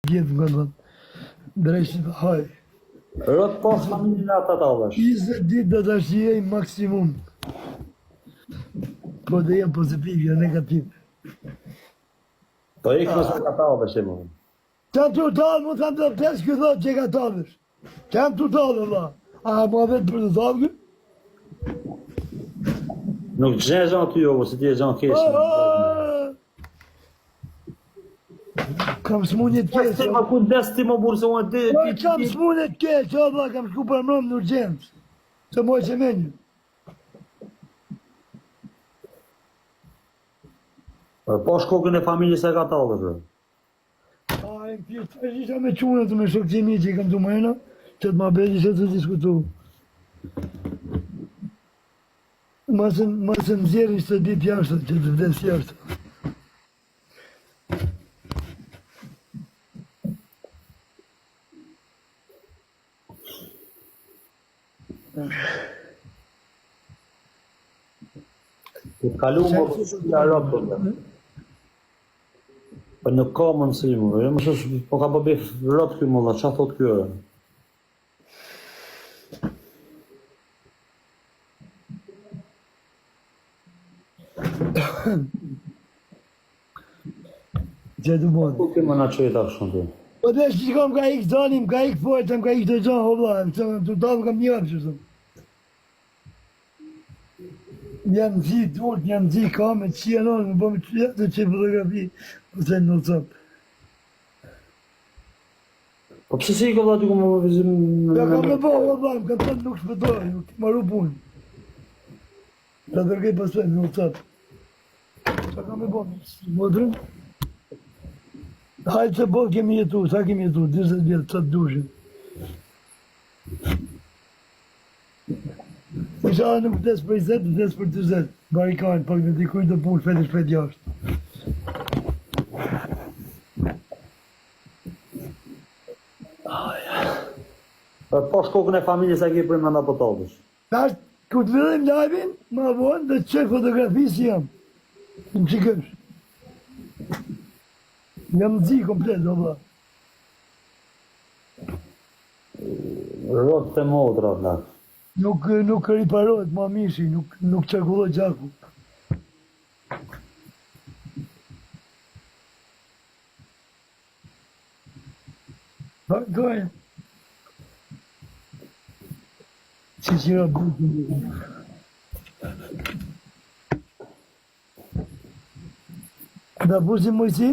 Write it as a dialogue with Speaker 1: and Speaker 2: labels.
Speaker 1: Gjithë më dhëtë. Drejshit haj.
Speaker 2: Rrët pas familjen e ata talësh.
Speaker 1: 20 ditë do të shijej maksimum. Po dhe jem pozitiv, jo negativ.
Speaker 2: Po ikë nëse ka talësh e më.
Speaker 1: Qanë total, mu tham të 5 këthot që ka talësh. Qanë total, Allah. A ma vetë për të thavë?
Speaker 2: Nuk gjenë gjanë ty jo, se ti e gjanë keshë.
Speaker 1: Kam smunit kesh.
Speaker 2: Ma ku des ti më burë se unë ti...
Speaker 1: Kam smunit kesh, Allah, kam shku për mërëm në urgjens. Se moj që menjë.
Speaker 2: Po shkokën e familjes e ka talësh.
Speaker 1: A, e në pjesë të isha me qunët me shokëqimi që i kam të mëjna, që të ma bedi që të diskutu. Masë në zjerin që të dit jashtë, që të vdes jashtë.
Speaker 2: Të kalu më përshë të arabë të për në ka më nësimu, më shësh, po ka bëbi rëpë kjo më dhe, qa thot kjo e?
Speaker 1: Që të bënë?
Speaker 2: Ku ke më në qëjta shumë të?
Speaker 1: Po dhe që kam ka ikë zanim, ka ikë pojtëm, ka ikë të gjanë, hobla, të dalë kam një apë që shumë. Jam zi durt, jam zi kamet, që janë më bëmë që jetë që fotografi, ose në nësot.
Speaker 2: Po pëse si i ka vëllati ku më vizim...
Speaker 1: Ja kam me bëhë, hobla, më kanë thënë nuk shpëtoj, nuk maru punë. Ta dërgej pasaj në nësot. Qa kam me bëhë, modrën? Hajtë se bëhë kemi jetu, sa kemi jetu, 20 vjetë, sa të dushim. Isha nuk vdes për 20, vdes për 20. Barikajnë, pak në dikuj të punë, shpet jashtë.
Speaker 2: Po shkokën e familjes e ki për më nda po talësh.
Speaker 1: Tash, ku të vidhim live-in, ma vonë dhe të qek fotografi si jam. Në qikësh. Jam në zi komplet, do bla.
Speaker 2: Rrët të modra, da.
Speaker 1: Nuk riparohet ma mishi, nuk qarkulloj gjaku. Gajë. Si qira buku. Da buzim mojësi?